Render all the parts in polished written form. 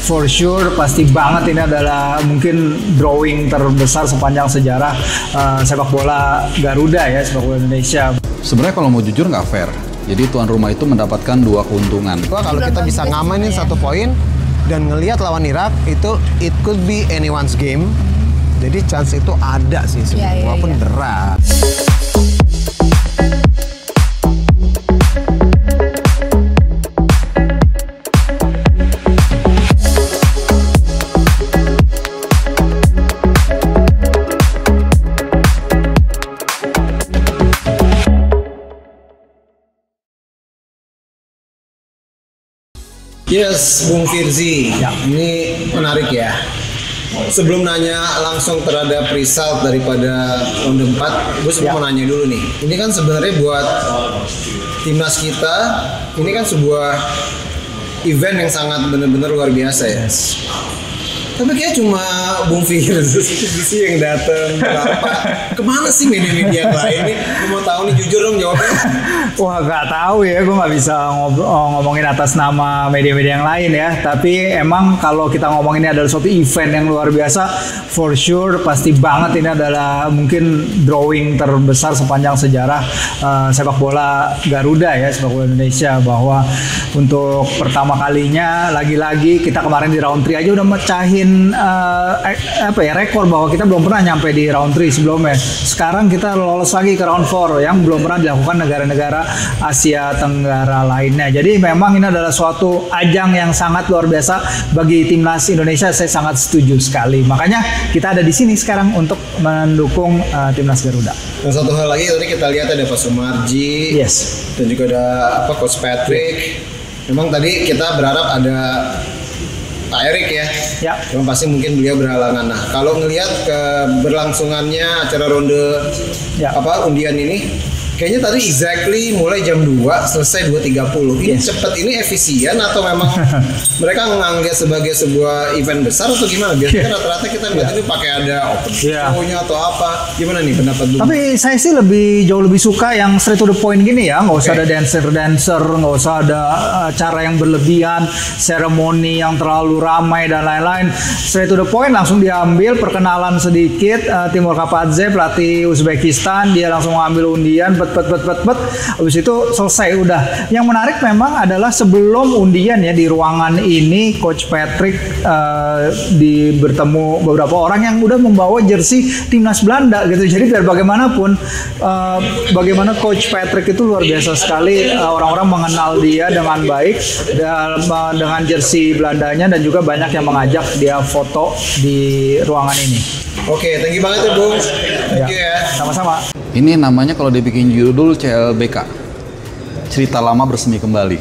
for sure pasti banget ini adalah mungkin drawing terbesar sepanjang sejarah sepak bola Garuda ya, sepak bola Indonesia. Sebenarnya kalau mau jujur nggak fair. Jadi tuan rumah itu mendapatkan 2 keuntungan. Kalau kita bisa ngamanin 1 poin dan ngelihat lawan Irak itu it could be anyone's game. Jadi chance itu ada sih sebenarnya, walaupun berat. Yes, Bung Firzi, ini menarik ya. Sebelum nanya langsung terhadap result daripada ronde 4, gue mau nanya dulu nih. Ini kan sebenarnya buat timnas kita, ini kan sebuah event yang sangat benar-benar luar biasa ya. Tapi kayak cuma Bung Firzi sih yang datang. Kemana sih media-media lain nih? Gue mau tahu nih, jujur dong jawabnya. Wah, nggak tahu ya, gue nggak bisa ngomongin atas nama media-media yang lain ya. Tapi emang kalau kita ngomongin ini adalah suatu event yang luar biasa, for sure pasti banget ini adalah mungkin drawing terbesar sepanjang sejarah sepak bola Garuda ya, sepak bola Indonesia. Bahwa untuk pertama kalinya lagi-lagi kita kemarin di round 3 aja udah mecahin rekor bahwa kita belum pernah nyampe di round 3 sebelumnya. Sekarang kita lolos lagi ke round 4 yang belum pernah dilakukan negara-negara Asia Tenggara lainnya. Jadi memang ini adalah suatu ajang yang sangat luar biasa bagi timnas Indonesia. Saya sangat setuju sekali. Makanya kita ada di sini sekarang untuk mendukung timnas Garuda. Dan satu hal lagi tadi kita lihat ada Pak Sumarji, dan juga ada Coach Patrick. Memang tadi kita berharap ada Pak Erik ya. Yang pasti mungkin beliau berhalangan. Nah, kalau ngelihat keberlangsungannya acara ronde undian ini, kayaknya tadi exactly mulai jam 2 selesai 2.30. Ini cepat, ini efisien atau memang mereka menganggap sebagai sebuah event besar atau gimana? Biasanya rata-rata kita lihat ini pakai ada open show-nya atau apa. Gimana nih pendapat lu? Tapi saya sih jauh lebih suka yang straight to the point gini ya. Nggak usah ada dancer, nggak usah ada acara yang berlebihan, seremoni yang terlalu ramai dan lain-lain. Straight to the point, langsung diambil perkenalan sedikit. Timur Kapadze, pelatih Uzbekistan, dia langsung ngambil undian. Habis itu selesai udah. Yang menarik memang adalah sebelum undian ya, di ruangan ini Coach Patrick bertemu beberapa orang yang udah membawa jersey timnas Belanda gitu. Jadi biar bagaimanapun bagaimana Coach Patrick itu luar biasa sekali, orang-orang mengenal dia dengan baik dengan jersey Belandanya, dan juga banyak yang mengajak dia foto di ruangan ini. Oke, thank you banget ya Bung. Thank you ya. Sama-sama. Ini namanya kalau dibikin judul CLBK, cerita lama bersemi kembali.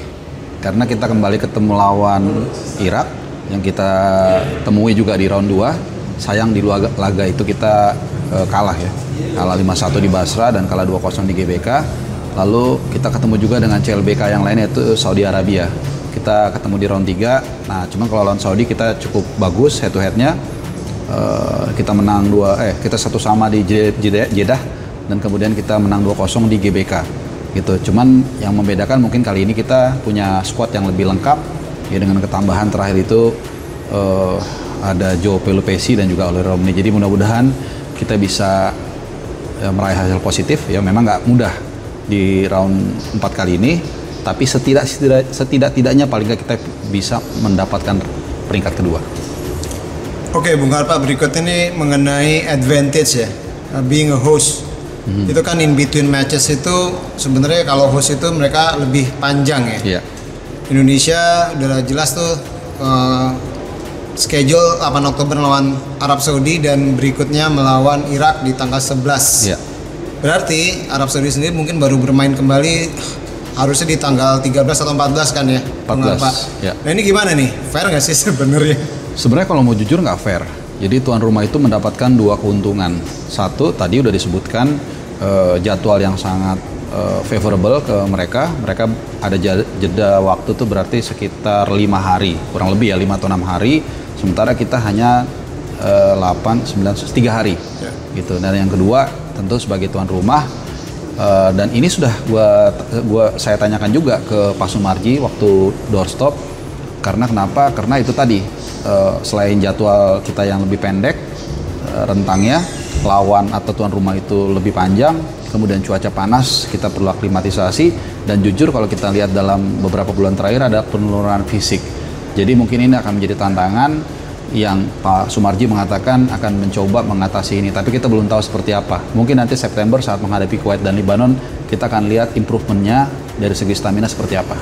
Karena kita kembali ketemu lawan Irak yang kita temui juga di round 2. Sayang di laga itu kita kalah ya. Kalah 5-1 di Basra dan kalah 2-0 di GBK. Lalu kita ketemu juga dengan CLBK yang lain, yaitu Saudi Arabia. Kita ketemu di round 3. Nah, cuman kalau lawan Saudi kita cukup bagus head to headnya. Kita menang kita 1-1 di Jeddah. Dan kemudian kita menang 2-0 di GBK gitu. Cuman yang membedakan mungkin kali ini kita punya squad yang lebih lengkap ya, dengan ketambahan terakhir itu ada Joe Pelupesi dan juga Oliver Romney. Jadi mudah-mudahan kita bisa meraih hasil positif ya. Memang nggak mudah di round 4 kali ini, tapi setidak-tidaknya paling nggak kita bisa mendapatkan peringkat kedua. Oke, Bung Harpa, berikut ini mengenai advantage ya, being a host. Itu kan in between matches itu sebenarnya kalau host itu mereka lebih panjang ya. Indonesia udah jelas tuh schedule 8 Oktober melawan Arab Saudi dan berikutnya melawan Irak di tanggal 11. Berarti Arab Saudi sendiri mungkin baru bermain kembali harusnya di tanggal 13 atau 14 kan ya? 14. Nah ini gimana nih? Fair nggak sih sebenarnya? Sebenarnya kalau mau jujur nggak fair. Jadi tuan rumah itu mendapatkan 2 keuntungan. Satu, tadi udah disebutkan jadwal yang sangat favorable ke mereka. Mereka ada jeda waktu tuh berarti sekitar 5 hari, kurang lebih ya 5 atau 6 hari. Sementara kita hanya 8, 9, 3 hari gitu. Dan yang kedua tentu sebagai tuan rumah, dan ini sudah saya tanyakan juga ke Pak Sumarji waktu doorstop, Karena kenapa? Karena itu tadi, selain jadwal kita yang lebih pendek, rentangnya, lawan atau tuan rumah itu lebih panjang, kemudian cuaca panas, kita perlu aklimatisasi, dan jujur kalau kita lihat dalam beberapa bulan terakhir ada penurunan fisik. Jadi mungkin ini akan menjadi tantangan yang Pak Sumarji mengatakan akan mencoba mengatasi ini, tapi kita belum tahu seperti apa. Mungkin nanti September saat menghadapi Kuwait dan Lebanon, kita akan lihat improvementnya dari segi stamina seperti apa.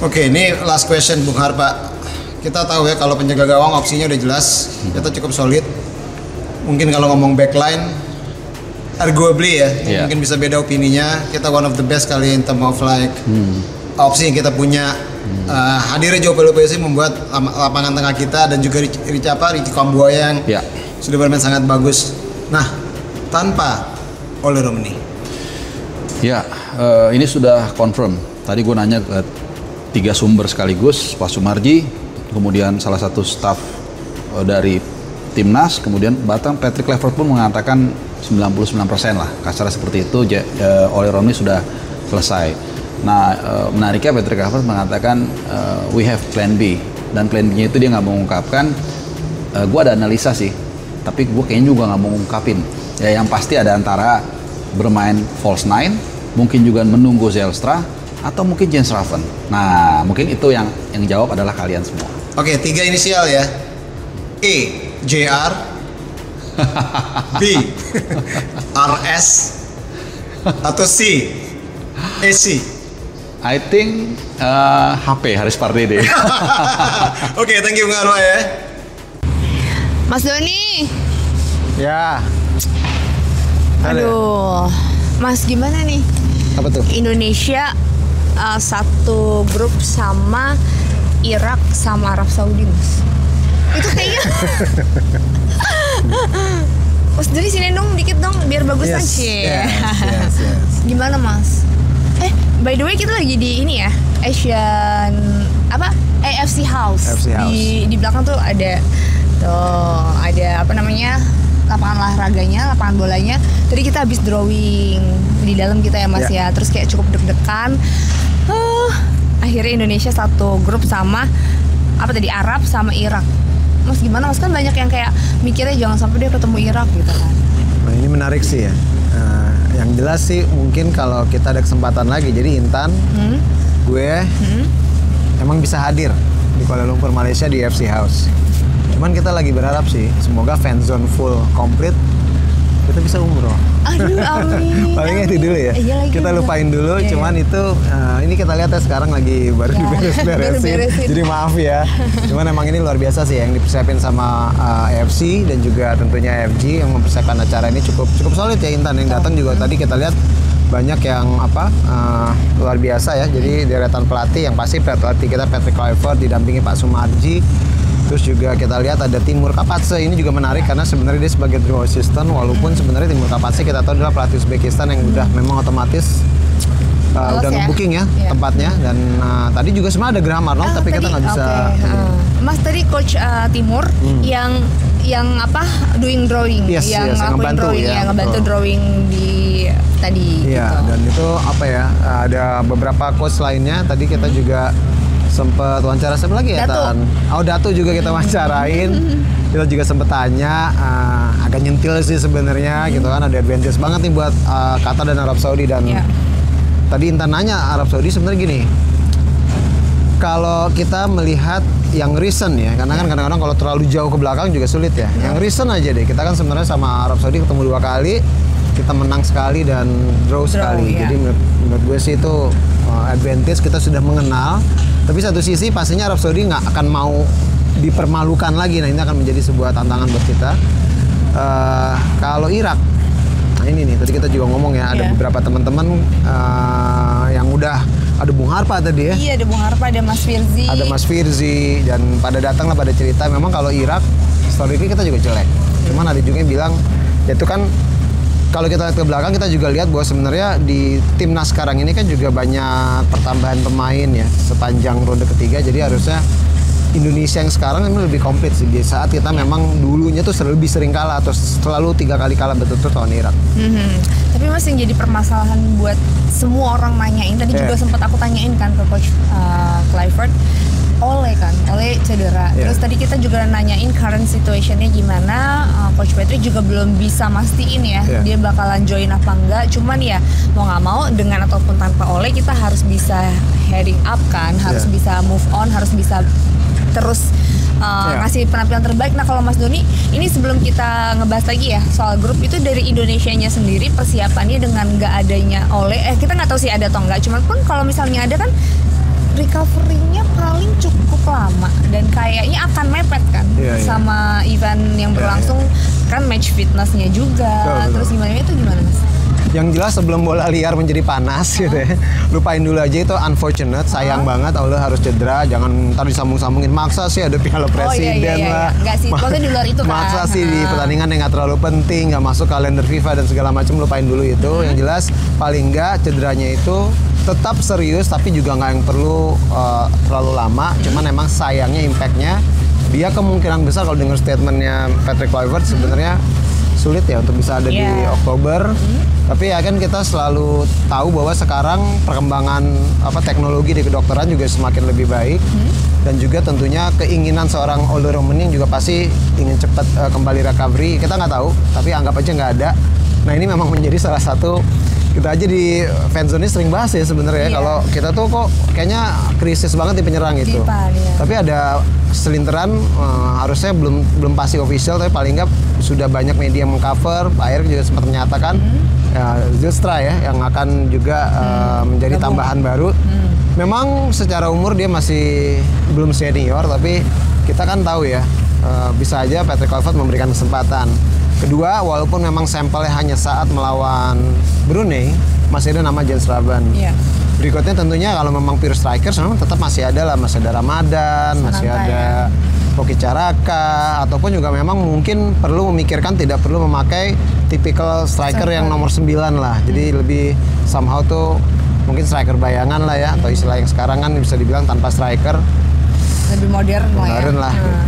Oke, ini last question Bung Harpa. Kita tahu ya kalau penjaga gawang opsinya udah jelas, kita cukup solid. Mungkin kalau ngomong backline, arguably ya, mungkin bisa beda opininya. Kita one of the best kali in term of like opsi yang kita punya. Hadirnya Joe Pelopesi membuat lapangan tengah kita dan juga Richie Kambuaya yang sudah bermain sangat bagus. Nah, tanpa Ole Romani. Ya, ini sudah confirm. Tadi gue nanya ke 3 sumber sekaligus, Pak Sumarji, kemudian salah satu staf dari timnas, kemudian Batam Patrick Kluivert pun mengatakan 99% lah, kasarnya seperti itu. Ole Romani sudah selesai. Nah, menariknya Patrick Kluivert mengatakan we have plan B, dan plan B-nya itu dia nggak mengungkapkan. Gue ada analisa sih, tapi gue kayaknya juga nggak mau ngungkapin. Ya, yang pasti ada antara bermain false nine, mungkin juga menunggu Zijlstra, atau mungkin Jens Raven. Nah, mungkin itu yang jawab adalah kalian semua. Oke, 3 inisial ya. E, JR, B, RS, atau C, AC. I think HP Haris Pardede. Oke, thank you Bung Harpa ya. Mas Doni. Ya. Aduh, Mas gimana nih? Apa tuh? Indonesia satu grup sama Irak sama Arab Saudi, Mas. Itu kayaknya. Mas Doni sini dong, dikit dong, biar bagus aja. Yes. Gimana Mas? By the way kita lagi di ini ya, Asian AFC House. Di belakang tuh ada apa namanya, lapangan olahraganya, lapangan bolanya. Tadi kita habis drawing di dalam kita ya Mas ya. Terus kayak cukup deg-degan. Akhirnya Indonesia satu grup sama Arab sama Irak. Mas gimana Mas, kan banyak yang kayak mikirnya jangan sampai dia ketemu Irak gitu kan. Nah, ini menarik sih ya. Yang jelas sih mungkin kalau kita ada kesempatan lagi, jadi Intan, gue emang bisa hadir di Kuala Lumpur Malaysia di AFC House. Cuman kita lagi berharap sih semoga fanzone full komplit, kita bisa umroh. Aduh, amin. Palingnya itu dulu ya. Kita lupain dulu. Cuman itu ini kita lihat ya sekarang lagi baru diberes-beresin. Jadi maaf ya. Cuman emang ini luar biasa sih yang dipersiapin sama AFC dan juga tentunya AFG yang mempersiapkan acara ini cukup solid ya Intan. Yang datang juga tadi kita lihat banyak yang luar biasa ya. Jadi deretan pelatih yang pasti pelatih kita Patrick Kluivert didampingi Pak Sumarji. Terus juga kita lihat ada Timur Kapatse, ini juga menarik karena sebenarnya dia sebagai draw assistant, walaupun sebenarnya Timur Kapatse kita tahu adalah pelatih Uzbekistan yang udah memang otomatis udah nge-booking ya tempatnya. Dan tadi juga sebenarnya ada Graham Arnold tapi kita nggak bisa. Mas tadi coach Timur yang doing drawing, yang ngelakuin drawing, yang ngebantu drawing di tadi. Iya, gitu. Dan itu ada beberapa coach lainnya. Tadi kita juga sempat wawancara siapa lagi ya Tan? Datu juga kita wawancarain. Kita juga sempat tanya, agak nyentil sih sebenarnya gitu kan, ada advantage banget nih buat Qatar dan Arab Saudi. Dan tadi Intan nanya Arab Saudi sebenarnya gini, kalau kita melihat yang recent ya, karena kan kadang-kadang kalau terlalu jauh ke belakang juga sulit ya. Yang recent aja deh, kita kan sebenarnya sama Arab Saudi ketemu 2 kali, kita menang sekali dan draw sekali. Jadi menurut gue sih itu advantage, kita sudah mengenal. Tapi satu sisi pastinya Arab Saudi nggak akan mau dipermalukan lagi. Nah, ini akan menjadi sebuah tantangan buat kita. Kalau Irak, nah ini nih tadi kita juga ngomong ya, ada beberapa teman-teman yang udah ada Bung Harpa tadi ya. Iya, ada Bung Harpa, ada Mas Firzi. Ada Mas Firzi dan pada datang lah pada cerita. Memang kalau Irak, historically kita juga jelek. Cuman ada juga yang bilang, ya itu kan kalau kita lihat ke belakang, kita juga lihat bahwa sebenarnya di timnas sekarang ini kan juga banyak pertambahan pemain ya sepanjang ronde ketiga. Jadi harusnya Indonesia yang sekarang memang lebih komplit sih. Di saat kita memang dulunya tuh lebih sering kalah atau selalu 3 kali kalah betul-betul lawan Irak. Tapi Mas, yang jadi permasalahan buat semua orang nanyain, tadi juga sempat aku tanyain kan ke Coach Kluivert, Ole kan, Ole cedera. Terus tadi kita juga nanyain current situationnya gimana. Coach Patrick juga belum bisa mastiin ya dia bakalan join apa enggak. Cuman ya mau nggak mau dengan ataupun tanpa Ole kita harus bisa heading up kan, harus bisa move on, harus bisa terus ngasih penampilan terbaik. Nah kalau Mas Doni, ini sebelum kita ngebahas lagi ya soal grup itu dari Indonesianya sendiri persiapannya dengan nggak adanya Ole, kita nggak tahu sih ada atau nggak. Cuman pun kalau misalnya ada kan recovery-nya paling cukup lama dan kayaknya akan mepet kan sama event yang berlangsung kan match fitness-nya juga. Terus gimana itu gimana Mas? Yang jelas sebelum bola liar menjadi panas gitu ya, lupain dulu aja itu unfortunate, sayang banget Allah harus cedera, jangan ntar disambung-sambungin, maksa sih ada Piala Presiden lah. Nggak sih, maksudnya di luar itu kan. Maksa sih di pertandingan yang nggak terlalu penting, nggak masuk kalender FIFA dan segala macam, lupain dulu itu. Yang jelas paling nggak cederanya itu tetap serius, tapi juga nggak yang perlu terlalu lama. Cuman emang sayangnya impactnya, dia kemungkinan besar kalau dengar statementnya Patrick Kluivert sebenarnya sulit ya untuk bisa ada di Oktober. Tapi ya kan kita selalu tahu bahwa sekarang perkembangan teknologi di kedokteran juga semakin lebih baik. Dan juga tentunya keinginan seorang Ole Romani juga pasti ingin cepat kembali recovery. Kita nggak tahu, tapi anggap aja nggak ada. Nah ini memang menjadi salah satu, kita aja di fanzone sering bahas ya sebenarnya kalau kita tuh kok kayaknya krisis banget di penyerang itu. Tapi ada selinteran, harusnya belum pasti official, tapi paling nggak sudah banyak media mengcover. Pak Erick juga sempat menyatakan Zylstra ya yang akan juga menjadi tambahan baru. Memang secara umur dia masih belum senior, tapi kita kan tahu ya bisa aja Patrick Kluivert memberikan kesempatan. Kedua, walaupun memang sampelnya hanya saat melawan Brunei, masih ada nama Jens Raben. Berikutnya tentunya kalau memang pure strikers memang tetap masih ada lah, masih ada Ramadan, masih ada Poki Caraka, ataupun juga memang mungkin perlu memikirkan tidak perlu memakai tipikal striker yang nomor 9 lah. Jadi lebih somehow tuh mungkin striker bayangan lah ya, atau istilah yang sekarang kan bisa dibilang tanpa striker. Lebih modern lah ya.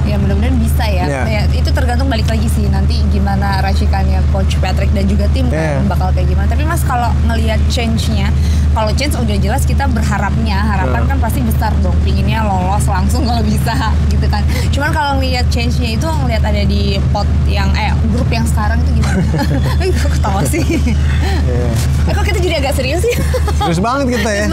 Ya mudah-mudahan bisa ya. Ya. Itu tergantung balik lagi sih nanti gimana racikannya Coach Patrick dan juga tim kan bakal kayak gimana. Tapi Mas kalau ngelihat change-nya, kalau change udah jelas kita harapan kan pasti besar dong, pinginnya lolos langsung kalau bisa gitu kan. Cuman kalau ngelihat change-nya itu ngelihat ada di pot yang grup yang sekarang itu gimana? Kok ketawa sih? Kok kita jadi agak serius sih? Serius banget kita ya.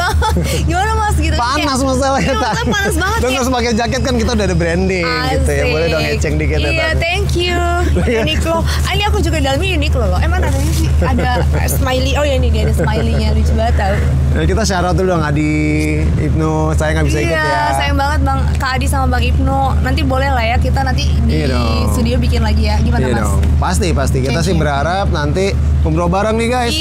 Gimana Mas gitu? Panas masalahnya. Panas banget. Dan harus pakai jaket kan kita udah ada branding gitu ya. Boleh dong ngeceng dikit ya. Iya, thank you. Uniqlo. Ini aku juga dalamnya Uniqlo loh. Emang ada sih? Ada smiley. Oh ya ini dia ada smiley-nya, lucu banget tau. Nah, kita shout out dulu dong Adi, Ibnu, saya nggak bisa ikut ya. Iya, sayang banget Bang Kak Adi sama Bang Ibnu. Nanti boleh lah ya kita nanti di studio bikin lagi ya. Gimana Mas? Dong. Pasti. Kita sih berharap nanti umroh bareng nih guys.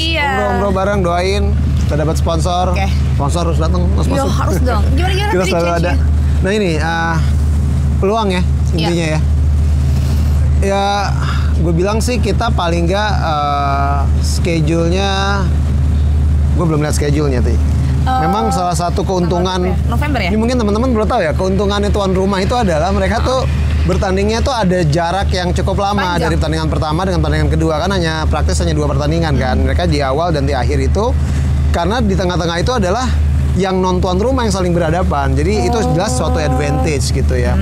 Umroh bareng, doain kita dapat sponsor. Sponsor harus datang, Iya harus dong. Gimana kita selalu ada. Nah ini peluang ya intinya ya. Ya gue bilang sih kita paling nggak schedule-nya, gue belum lihat schedule-nya tuh. Memang salah satu keuntungan November ya? Ini mungkin teman-teman belum tahu ya, keuntungannya tuan rumah itu adalah mereka tuh bertandingnya tuh ada jarak yang cukup lama dari pertandingan pertama dengan pertandingan kedua, kan praktis hanya 2 pertandingan kan. Mereka di awal dan di akhir itu, karena di tengah-tengah itu adalah yang non tuan rumah yang saling berhadapan. Jadi itu jelas suatu advantage gitu ya.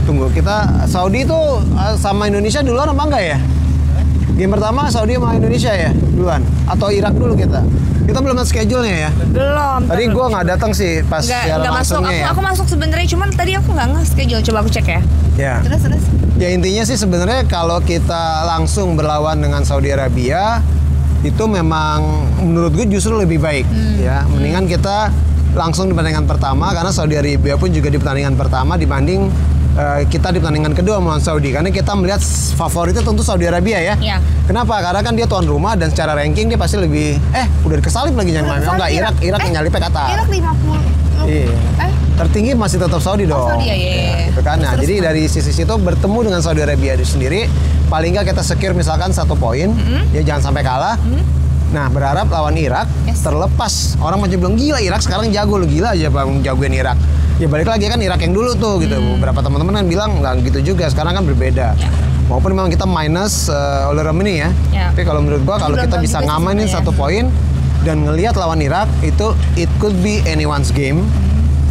Tunggu, kita Saudi itu sama Indonesia duluan apa enggak ya? Game pertama Saudi sama Indonesia ya duluan? Atau Irak dulu kita? Kita belum lihat schedule-nya ya? Belum. Tadi gue nggak datang sih pas nggak masuk. Aku masuk sebenarnya, cuman tadi aku nggak nge-schedule. Coba aku cek ya. Terus. Ya intinya sih sebenarnya kalau kita langsung berlawan dengan Saudi Arabia itu memang menurut gue justru lebih baik ya. Mendingan kita langsung di pertandingan pertama, karena Saudi Arabia pun juga di pertandingan pertama dibanding kita di pertandingan kedua melawan Saudi, karena kita melihat favoritnya tentu Saudi Arabia ya. Kenapa? Karena kan dia tuan rumah dan secara ranking dia pasti lebih udah kesalip lagi jangan main. Enggak, Irak yang nyalipnya kata. Irak 50. Iya. Tertinggi masih tetap Saudi dong. Saudi ya. Gitu kan. Nah, jadi dari sisi situ bertemu dengan Saudi Arabia itu sendiri, paling nggak kita secure misalkan 1 poin, ya jangan sampai kalah. Nah, berharap lawan Irak terlepas. Orang masih bilang gila Irak sekarang jago, lu gila aja Bang jagoin Irak. Ya balik lagi kan Irak yang dulu tuh gitu. Beberapa teman-teman kan bilang nggak gitu juga. Sekarang kan berbeda. Maupun memang kita minus Ole Romani ya. Tapi kalau menurut gua kalau kita bisa ngamanin 1 poin dan ngelihat lawan Irak itu it could be anyone's game.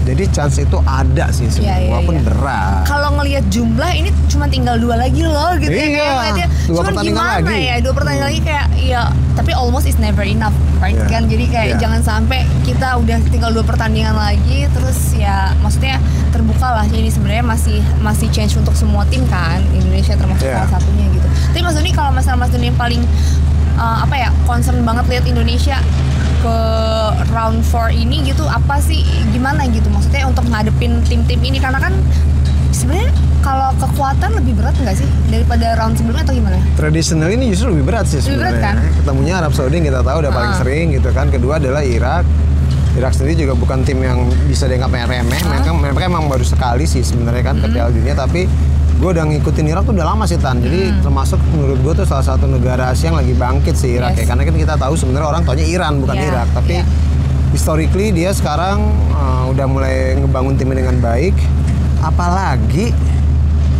Jadi chance itu ada sih sebenarnya, walaupun berat. Kalau ngelihat jumlah ini cuma tinggal 2 lagi loh gitu ya. Cuman gimana lagi. Ya 2 pertandingan lagi kayak ya tapi almost is never enough, right? Kan jadi kayak jangan sampai kita udah tinggal 2 pertandingan lagi terus ya maksudnya terbuka lah. Jadi sebenarnya masih change untuk semua tim kan, Indonesia termasuk salah satunya gitu. Tapi Mas Doni kalau masalah Mas Doni yang paling concern banget lihat Indonesia ke round 4 ini gitu, apa sih gimana gitu maksudnya untuk ngadepin tim-tim ini, karena kan sebenarnya kalau kekuatan lebih berat nggak sih daripada round sebelumnya atau gimana? Tradisional ini justru lebih berat sih sebenarnya. Lebih berat kan? Ketemunya Arab Saudi yang kita tahu udah paling sering gitu kan. Kedua adalah Irak. Irak sendiri juga bukan tim yang bisa dianggap remeh. Mereka emang baru sekali sih sebenarnya kan ke Piala Dunia, tapi gue udah ngikutin Irak tuh udah lama sih Tan. Jadi termasuk menurut gue tuh salah satu negara Asia yang lagi bangkit sih Irak ya. Karena kan kita tahu sebenarnya orang taunya Iran bukan Irak, tapi historically dia sekarang udah mulai ngebangun timnya dengan baik. Apalagi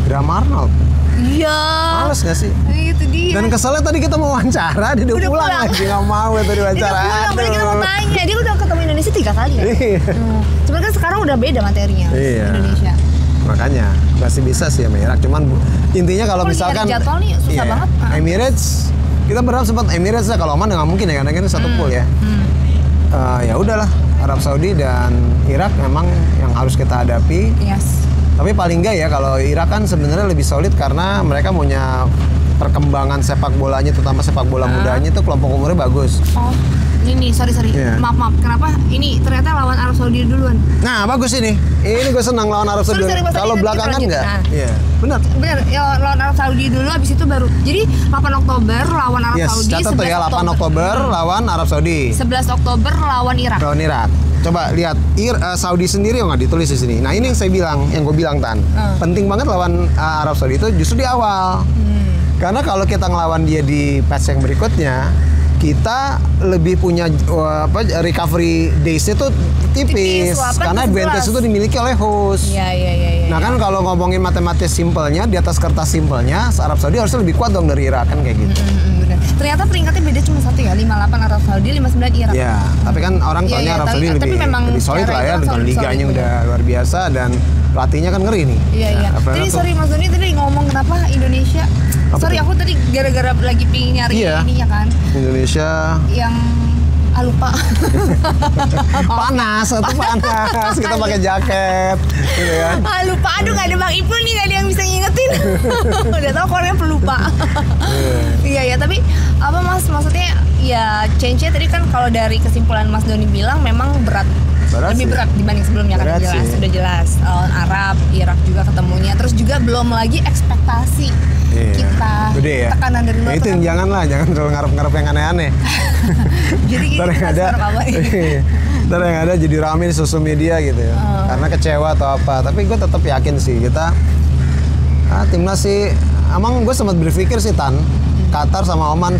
Graham Arnold. Iya. Males gak sih? Itu dia. Dan keselnya tadi kita mau wawancara, dia udah pulang lagi. Gak mau ya tadi wawancara. Dia kita mau tanya, dia udah ketemu Indonesia 3 kali ya? Cuman kan sekarang udah beda materinya Indonesia. Makanya masih bisa sih sama Irak. Cuman intinya kalau misalkan jadwal nih susah banget. Emirates, kita berharap sempat Emirates lah. Kalau Oman nggak mungkin ya, karena kan satu pool ya. Ya udahlah, Arab Saudi dan Irak memang yang harus kita hadapi. Tapi paling nggak ya kalau Irak kan sebenarnya lebih solid karena mereka punya perkembangan sepak bolanya, terutama sepak bola mudanya itu kelompok umurnya bagus. Ini sorry maaf kenapa ini ternyata lawan Arab Saudi duluan. Nah bagus ini gue senang lawan Arab Saudi. Kalau belakangan nggak? Iya benar ya, lawan Arab Saudi dulu, abis itu baru jadi 8 Oktober lawan Arab Saudi. Catat tuh ya 8 Oktober lawan Arab Saudi. 11 Oktober lawan Irak. Coba lihat Saudi sendiri nggak ditulis di sini. Nah ini yang gue bilang Tan, penting banget lawan Arab Saudi itu justru di awal. Karena kalau kita ngelawan dia di patch yang berikutnya, kita lebih punya recovery days-nya tuh tipis karena advantage itu dimiliki oleh host. Nah kan kalau ngomongin matematis simpelnya, di atas kertas simpelnya, Arab Saudi harusnya lebih kuat dong dari Irak kan kayak gitu. Ternyata peringkatnya beda cuma 1 ya, 58 Arab Saudi, 59 Irak. Ya, tapi kan orang taunya Arab Saudi lebih solid lah ya, dengan liganya udah luar biasa dan pelatihnya kan ngeri nih. Jadi sorry Mas Doni tadi ngomong kenapa Indonesia. Aku tadi gara-gara lagi pingin nyari ininya kan. Indonesia yang lupa. panas. Kita pakai jaket gitu kan. Lupa. Aduh nggak ada Bang Ipul nih, nggak ada yang bisa ngingetin. Udah tahu Korea pelupa. Iya tapi apa Mas maksudnya ya change-nya tadi kan kalau dari kesimpulan Mas Doni bilang memang lebih berat dibanding sebelumnya kan sudah jelas lawan Arab, Irak juga ketemunya, terus juga belum lagi ekspektasi kita gede ya? Tekanan dari luar. Itu jangan terlalu ngarep-ngarep yang aneh-aneh. Jadi ntar yang ada jadi rame di sosial media gitu ya, karena kecewa atau apa. Tapi gue tetap yakin sih kita timnas sih. Emang gue sempat berpikir sih Tan, Qatar sama Oman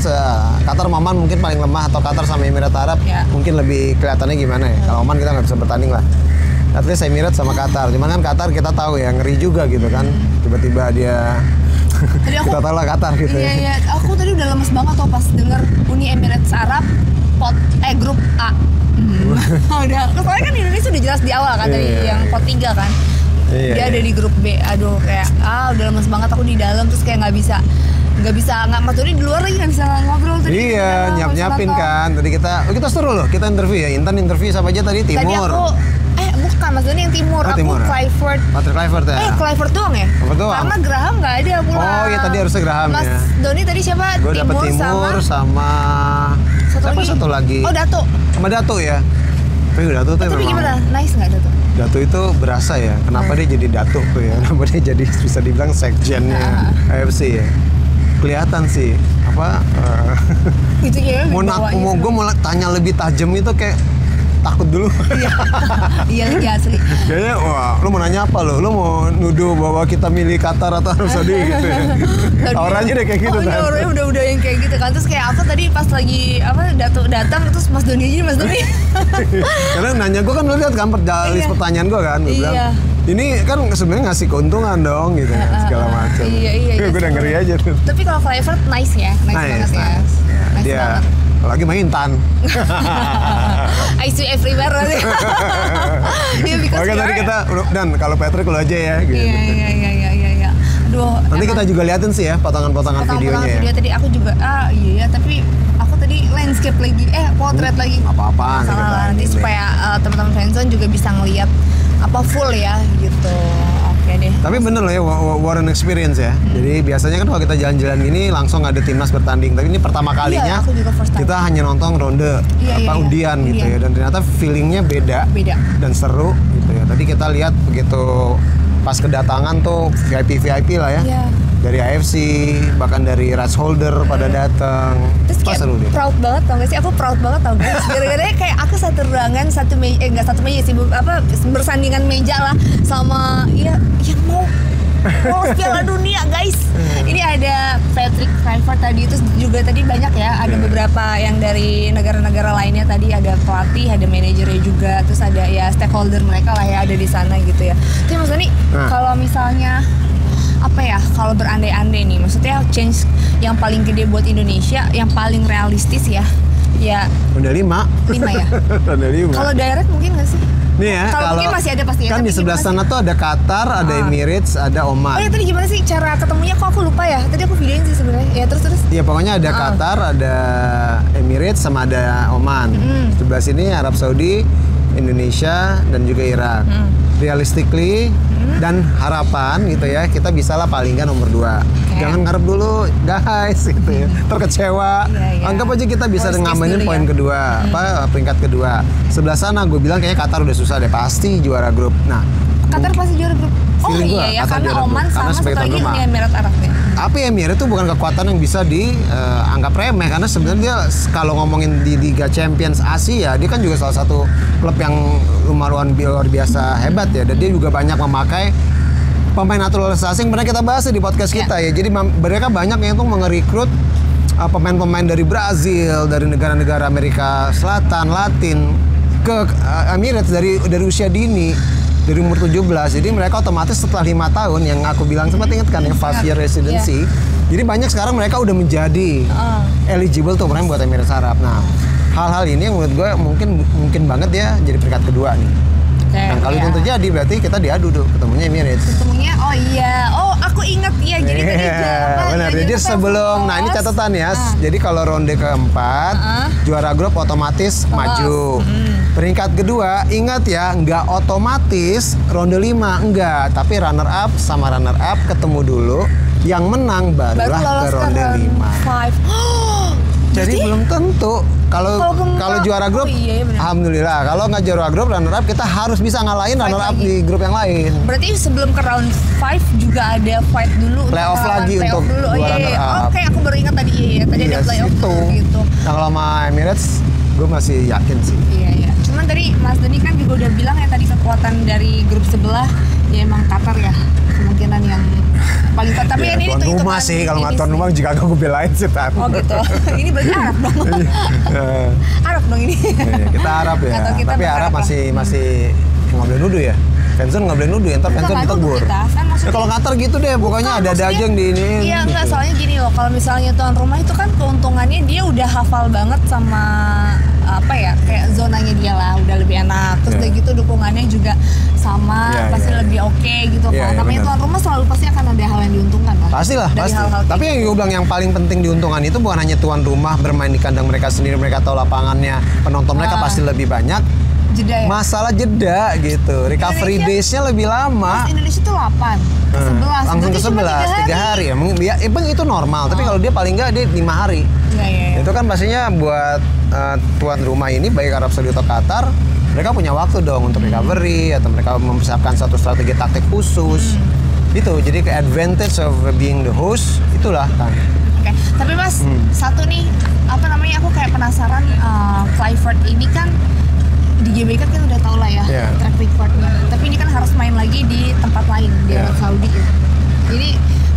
mungkin paling lemah, atau Qatar sama Emirat Arab mungkin lebih kelihatannya gimana ya. Kalau Oman kita nggak bisa bertanding lah. At least Emirat sama Qatar. Cuman kan Qatar kita tahu ya ngeri juga gitu kan. Tiba-tiba dia kita tahu lah Qatar gitu. Iya. Aku tadi udah lemes banget tuh pas denger Uni Emirat Arab grup A. Soalnya kan Indonesia udah jelas di awal kan dari yang pot 3 kan. Dia ada di grup B. Aduh kayak udah lemes banget aku di dalam, terus kayak nggak bisa Mas Doni di luar lagi nggak bisa ngobrol tadi. Iya nyiapin kan. Tadi kita seru loh, kita interview ya. Intan interview siapa aja tadi? Timur. Tadi aku bukan Mas Doni yang Timur. Aku Clifford. Patrick Clifford ya. Clifford doang ya. Karena Graham nggak ada pulang. Oh iya tadi harusnya Graham Mas ya. Doni tadi siapa? Gue dapet Timur sama satu lagi. Oh Dato. Sama Dato ya. Tapi Dato tuh memang. Tapi gimana? Nice nggak Dato? Dato itu berasa ya. Kenapa dia jadi Dato tuh ya? Kenapa dia jadi bisa dibilang sekjennya AFC ya? Kelihatan sih itu ya mau gue mau tanya lebih tajam itu kayak takut dulu. Iya asli. Kayaknya lu mau nanya apa lu mau nuduh bahwa kita milih Qatar atau Arab Saudi gitu ya. Auranya deh kayak gitu kan. Auranya udah yang kayak gitu kan. Terus kayak aku tadi pas lagi Dato datang terus Mas Doni aja Mas Doni. Karena nanya gue kan lu lihat kan list pertanyaan gue kan, gue bilang ini kan sebenarnya ngasih keuntungan dong gitu segala macam. Iya. Gue udah ngeri aja tuh. Tapi kalau Clifford nice ya, nice banget ya. Nice dia banget. Lagi main Intan. I see everywhere. Oke, tadi kita dan kalau Patrick lo aja ya. Gitu. Iya. Aduh. Nanti kita juga liatin sih ya potongan-potongan videonya. Video tadi aku juga iya tapi aku tadi landscape lagi, potret lagi. Apa-apa. Nanti supaya teman-teman fanzone juga bisa ngelihat apa full ya gitu. Oke deh. Tapi bener loh ya, what an experience ya. Jadi biasanya kan kalau kita jalan-jalan gini langsung ada timnas bertanding. Tapi ini pertama kalinya aku juga first time. kita hanya nonton ronde undian gitu ya. Dan ternyata feelingnya beda dan seru gitu ya. Tadi kita lihat begitu pas kedatangan tuh VIP lah ya. Iya. Dari AFC, bahkan dari rights holder pada datang. Terus kayak proud banget tau gak sih? Aku proud banget tau guys. Gara-gara kayak aku satu ruangan, nggak satu meja sih, bersandingan meja lah sama yang mau Piala Dunia guys. Ini ada Patrick Kluivert tadi, itu juga tadi banyak ya. Ada beberapa yang dari negara-negara lainnya tadi, ada pelatih, ada manajernya juga, terus ada ya stakeholder mereka lah ya ada di sana gitu ya. Tapi Mas Doni, kalau misalnya apa ya, kalau berandai-andai nih, maksudnya change yang paling gede buat Indonesia, yang paling realistis ya Ronde 5 ya. Ronde 5. Kalau direct mungkin nggak sih? Nih ya, kalau mungkin masih ada pasti ya. Kan di sebelah sana tuh ada Qatar, ada Emirates, ada Oman. Oh ya, tadi gimana sih cara ketemunya? Kok aku lupa ya? Tadi aku videoin sih sebenarnya. Ya terus. Iya pokoknya ada Qatar, ada Emirates, sama ada Oman. Sebelah sini Arab Saudi, Indonesia, dan juga Irak. Realistically dan harapan gitu ya, kita bisa lah paling nggak nomor 2. Jangan ngarep dulu guys gitu ya, terkecewa. Anggap aja kita bisa ngamenin poin kedua, peringkat kedua. Sebelah sana gue bilang kayaknya Qatar udah susah deh, pasti juara grup. Nah, Qatar pasti juara grup. Oh iya ya, karena Oman sama satu lagi Uni Emirat Arab ya. Tapi Emirat itu bukan kekuatan yang bisa dianggap remeh, karena sebenarnya dia kalau ngomongin di Liga Champions Asia, dia kan juga salah satu klub yang lumayan luar biasa hebat ya, dan dia juga banyak memakai pemain naturalisasi yang pernah kita bahas di podcast kita ya. Jadi mereka banyak yang tuh merekrut pemain-pemain dari Brazil, dari negara-negara Amerika Selatan, Latin ke Emirates dari usia dini, dari umur 17. Jadi mereka otomatis setelah 5 tahun yang aku bilang sempat ingat kan ya, 5 year residency. Jadi banyak sekarang mereka udah menjadi eligible tuh pemain buat Emirates Arab. Nah, hal-hal ini yang menurut gue mungkin banget ya jadi peringkat kedua nih. Dan kalau itu terjadi berarti kita diadu tuh ketemunya Emirates. Ketemunya aku ingat ya. Jadi tadi benar. Jadi sebelum, nah ini catatan ya. Jadi kalau ronde keempat juara grup otomatis maju. Peringkat kedua ingat ya, nggak otomatis ronde 5 enggak, tapi runner up sama runner up ketemu dulu. Yang menang barulah ke ronde 5. Jadi belum tentu kalau juara grup, alhamdulillah. Kalau nggak juara grup, runner up kita harus bisa ngalahin runner up di grup yang lain. Berarti sebelum ke round 5 juga ada fight dulu. Playoff lagi untuk runner up. Oke, aku baru ingat tadi tadi ada playoff gitu. Nah kalau sama Emirates, gue masih yakin sih. Iya. Cuman tadi Mas Doni kan juga udah bilang ya tadi kekuatan dari grup sebelah ya emang Qatar ya, kemungkinan yang paling kuat. Tapi ini tuan rumah sih, kalau nggak tuan rumah juga aku belain sih Tar. Oh gitu. Ini berarti Arab dong. Arab dong ini. Kita Arab ya. Tapi Arab masih nggak boleh nuduh ya. Fanzone nggak boleh nuduh, ntar Fanzone ditegur. Kalau Qatar gitu deh, pokoknya ada yang di ini. Iya enggak, soalnya gini loh, kalau misalnya tuan rumah itu kan keuntungannya dia udah hafal banget sama apa ya, kayak zonanya dia lah, udah lebih enak. Terus udah gitu dukungannya juga sama, pasti lebih oke gitu. Kalau namanya tuan rumah selalu pasti akan ada hal yang diuntungkan lah. Pastilah, pasti. Tapi yang gue bilang yang paling penting diuntungkan itu bukan hanya tuan rumah bermain di kandang mereka sendiri, mereka tahu lapangannya, penonton mereka pasti lebih banyak. Jeda ya? Masalah jeda gitu, recovery days-nya lebih lama. Indonesia tuh 8 ke 11. Langsung ke 11, 3 hari ya. Emang itu normal, tapi kalau dia paling nggak dia 5 hari. Iya. Itu kan pastinya buat tuan rumah ini, baik Arab Saudi atau Qatar, mereka punya waktu dong untuk recovery, atau mereka mempersiapkan satu strategi taktik khusus. Itu, jadi ke advantage of being the host, itulah kan. Oke, tapi Mas, satu nih, apa namanya, aku kayak penasaran, Kluivert ini kan di GBK kan udah tau lah ya track recordnya, tapi ini kan harus main lagi di tempat lain di Arab Saudi ya. Jadi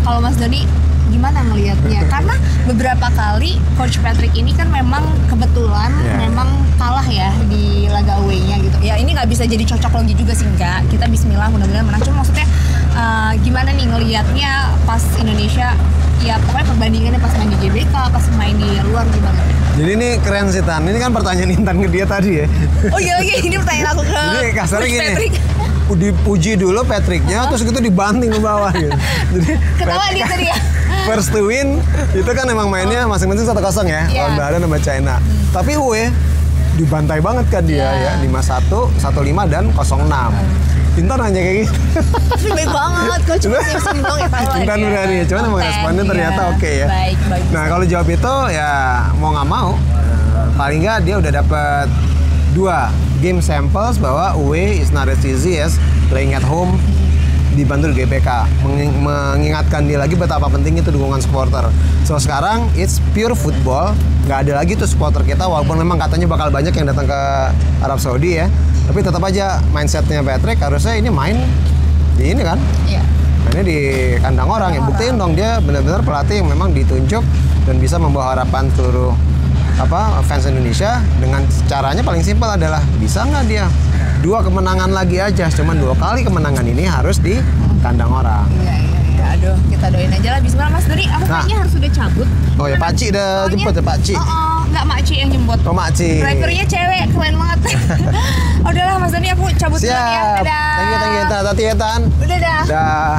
kalau Mas Doni gimana ngelihatnya? Karena beberapa kali Coach Patrick ini kan memang kebetulan memang kalah ya di laga away-nya gitu. Ya ini nggak bisa jadi cocok logi juga sih, enggak. Kita Bismillah mudah-mudahan menang. Cuma maksudnya gimana nih ngelihatnya pas Indonesia, ya pokoknya perbandingannya pas main di GBK, pas main di luar gimana? Jadi ini keren sih Tan, ini kan pertanyaan Intan ke dia tadi ya. Oh iya lagi, ini pertanyaan aku ke Jadi kasarnya gini, Patrick. Dipuji dulu Patricknya, terus gitu dibanting ke bawah gitu. Jadi Ketawa dia tadi ya. First to win, itu kan emang mainnya masing-masing 1-0 ya, Iya. lawan Bahrain sama China. Tapi Uwe dibantai banget kan dia ya, 5-1, 1-5 dan 0-6. Intan hanya kayak gitu. Tapi baik banget, kok cuma sim doang ya tahu lah. Intan udah nih, cuman emang responnya ternyata oke ya. Baik, bagus. Nah kalau jawab itu ya mau nggak mau, paling nggak dia udah dapat 2 game samples bahwa away is not as easy as playing at home dibantu di GBK, mengingatkan dia lagi betapa penting itu dukungan supporter. So sekarang it's pure football, nggak ada lagi tuh supporter kita, walaupun memang katanya bakal banyak yang datang ke Arab Saudi ya, tapi tetap aja mindsetnya Patrick harusnya ini main di ini kan, mainnya di kandang orang ya, buktiin dong dia benar-benar pelatih yang memang ditunjuk dan bisa membawa harapan seluruh fans Indonesia dengan caranya paling simpel adalah bisa nggak dia 2 kemenangan lagi aja, cuman 2 kali kemenangan ini harus di kandang orang. Iya. Aduh, kita doain aja lah. Bismillah Mas Duri, aku kayaknya harus sudah cabut. Oh ya, Pakcik udah jemput ya, Pakcik. Nggak Makcik yang jemput. Oh, Makcik. Drivernya cewek, keren banget. Udahlah Mas Duri, aku cabut dulu ya. Siap. Dadah. Thank you, Tan. Hati-hati ya, Tan. Udah dah. Dah.